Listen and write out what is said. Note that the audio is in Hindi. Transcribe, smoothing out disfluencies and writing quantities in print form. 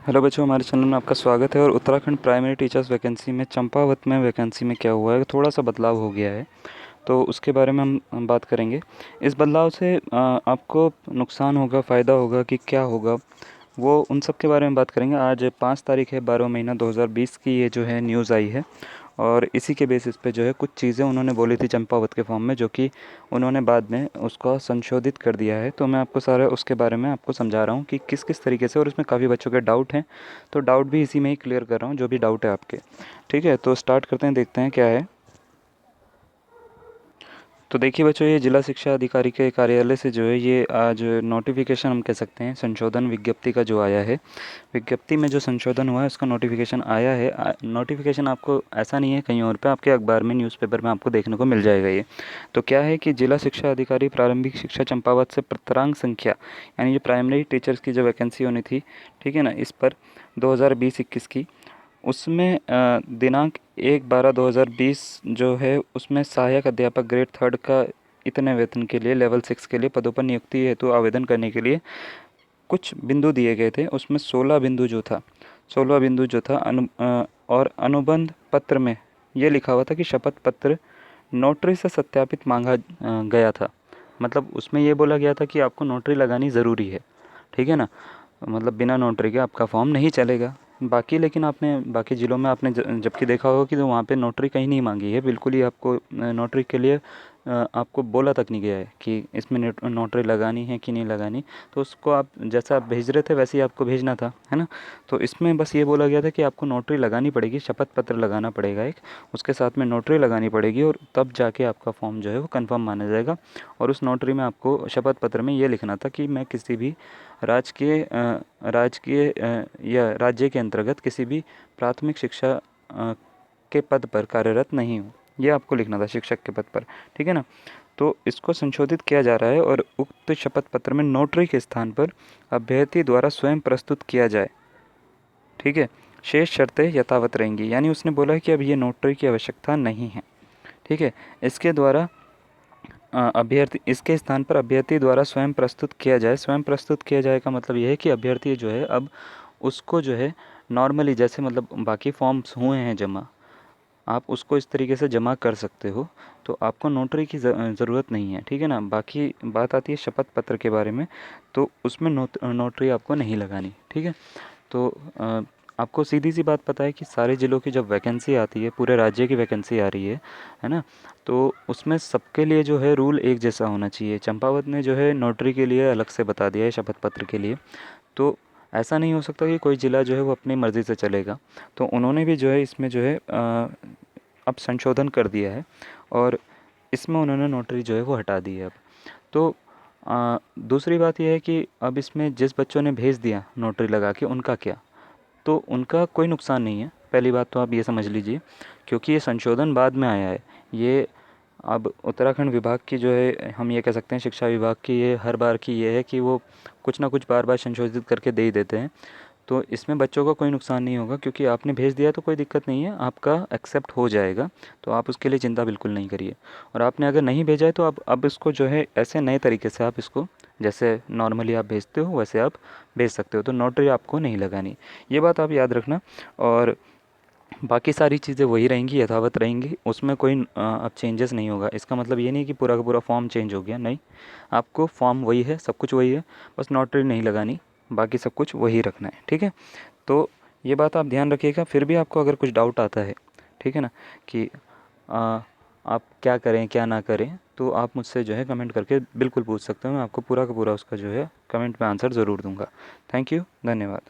हेलो बच्चों, हमारे चैनल में आपका स्वागत है। और उत्तराखंड प्राइमरी टीचर्स वैकेंसी में चंपावत में वैकेंसी में क्या हुआ है, थोड़ा सा बदलाव हो गया है। तो उसके बारे में हम बात करेंगे। इस बदलाव से आपको नुकसान होगा, फ़ायदा होगा कि क्या होगा, वो उन सब के बारे में बात करेंगे। आज 5 तारीख है, 12 महीना 2020 की ये जो है न्यूज़ आई है। और इसी के बेसिस पे जो है कुछ चीज़ें उन्होंने बोली थी चंपावत के फॉर्म में, जो कि उन्होंने बाद में उसको संशोधित कर दिया है। तो मैं आपको सारा उसके बारे में आपको समझा रहा हूँ कि किस किस तरीके से, और इसमें काफ़ी बच्चों के डाउट हैं, तो डाउट भी इसी में ही क्लियर कर रहा हूँ, जो भी डाउट है आपके। ठीक है, तो स्टार्ट करते हैं, देखते हैं क्या है। तो देखिए बच्चों, ये जिला शिक्षा अधिकारी के कार्यालय से जो है ये आज नोटिफिकेशन हम कह सकते हैं, संशोधन विज्ञप्ति का जो आया है। विज्ञप्ति में जो संशोधन हुआ है उसका नोटिफिकेशन आया है। नोटिफिकेशन आपको ऐसा नहीं है कहीं और पे, आपके अखबार में, न्यूज़पेपर में आपको देखने को मिल जाएगा ये। तो क्या है कि जिला शिक्षा अधिकारी प्रारंभिक शिक्षा चंपावत से पत्रांक संख्या, यानी जो प्राइमरी टीचर्स की जो वैकेंसी होनी थी, ठीक है ना, इस पर 2020-21 की, उसमें दिनांक 1/12/2020 जो है उसमें सहायक अध्यापक ग्रेड थर्ड का इतने वेतन के लिए लेवल 6 के लिए पदों पर नियुक्ति हेतु आवेदन करने के लिए कुछ बिंदु दिए गए थे। उसमें 16 बिंदु जो था, 16 बिंदु जो था और अनुबंध पत्र में ये लिखा हुआ था कि शपथ पत्र नोटरी से सत्यापित मांगा गया था। मतलब उसमें ये बोला गया था कि आपको नोटरी लगानी ज़रूरी है। ठीक है ना, मतलब बिना नोटरी के आपका फॉर्म नहीं चलेगा। बाकी लेकिन आपने बाकी ज़िलों में आपने जबकि देखा होगा कि तो वहाँ पे नोटरी कहीं नहीं मांगी है, बिल्कुल ही आपको नोटरी के लिए आपको बोला तक नहीं गया है कि इसमें नोटरी लगानी है कि नहीं लगानी। तो उसको आप जैसा आप भेज रहे थे वैसे ही आपको भेजना था, है ना। तो इसमें बस ये बोला गया था कि आपको नोटरी लगानी पड़ेगी, शपथ पत्र लगाना पड़ेगा एक, उसके साथ में नोटरी लगानी पड़ेगी, और तब जाके आपका फॉर्म जो है वो कंफर्म माना जाएगा। और उस नोटरी में आपको शपथ पत्र में ये लिखना था कि मैं किसी भी राजकीय या राज्य के अंतर्गत किसी भी प्राथमिक शिक्षा के पद पर कार्यरत नहीं हूँ। ये आपको लिखना था, शिक्षक के पद पर। ठीक है ना। तो इसको संशोधित किया जा रहा है और उक्त शपथ पत्र में नोटरी के स्थान पर अभ्यर्थी द्वारा स्वयं प्रस्तुत किया जाए। ठीक है, शेष शर्तें यथावत रहेंगी। यानी उसने बोला है कि अब ये नोटरी की आवश्यकता नहीं है। ठीक है, इसके द्वारा अभ्यर्थी, इसके स्थान पर अभ्यर्थी द्वारा स्वयं प्रस्तुत किया जाए। स्वयं प्रस्तुत किया जाए का मतलब ये है कि अभ्यर्थी जो है अब उसको जो है नॉर्मली, जैसे मतलब बाकी फॉर्म्स हुए हैं जमा, आप उसको इस तरीके से जमा कर सकते हो। तो आपको नोटरी की ज़रूरत नहीं है। ठीक है ना। बाकी बात आती है शपथ पत्र के बारे में, तो उसमें नोटरी आपको नहीं लगानी। ठीक है। तो आपको सीधी सी बात पता है कि सारे ज़िलों की जब वैकेंसी आती है, पूरे राज्य की वैकेंसी आ रही है ना, तो उसमें सबके लिए जो है रूल एक जैसा होना चाहिए। चंपावत ने जो है नोटरी के लिए अलग से बता दिया है, शपथ पत्र के लिए। तो ऐसा नहीं हो सकता कि कोई ज़िला जो है वो अपनी मर्ज़ी से चलेगा। तो उन्होंने भी जो है इसमें जो है अब संशोधन कर दिया है, और इसमें उन्होंने नोटरी जो है वो हटा दी है अब। तो दूसरी बात यह है कि अब इसमें जिस बच्चों ने भेज दिया नोटरी लगा के, उनका क्या? तो उनका कोई नुकसान नहीं है। पहली बात तो आप ये समझ लीजिए, क्योंकि ये संशोधन बाद में आया है। ये अब उत्तराखंड विभाग की जो है, हम ये कह सकते हैं शिक्षा विभाग की, ये हर बार की ये है कि वो कुछ ना कुछ बार बार संशोधित करके दे ही देते हैं। तो इसमें बच्चों का कोई नुकसान नहीं होगा, क्योंकि आपने भेज दिया तो कोई दिक्कत नहीं है, आपका एक्सेप्ट हो जाएगा। तो आप उसके लिए चिंता बिल्कुल नहीं करिए। और आपने अगर नहीं भेजा है तो आप अब इसको जो है ऐसे नए तरीके से आप इसको, जैसे नॉर्मली आप भेजते हो वैसे आप भेज सकते हो। तो नोटरी आपको नहीं लगानी, ये बात आप याद रखना। और बाकी सारी चीज़ें वही रहेंगी, यथावत रहेंगी, उसमें कोई अब चेंजेस नहीं होगा। इसका मतलब ये नहीं कि पूरा का पूरा फॉर्म चेंज हो गया, नहीं। आपको फॉर्म वही है, सब कुछ वही है, बस नोटरी नहीं लगानी, बाकी सब कुछ वही रखना है। ठीक है। तो ये बात आप ध्यान रखिएगा। फिर भी आपको अगर कुछ डाउट आता है, ठीक है ना, कि आप क्या करें क्या ना करें, तो आप मुझसे जो है कमेंट करके बिल्कुल पूछ सकते हो। मैं आपको पूरा का पूरा उसका जो है कमेंट में आंसर ज़रूर दूंगा। थैंक यू, धन्यवाद।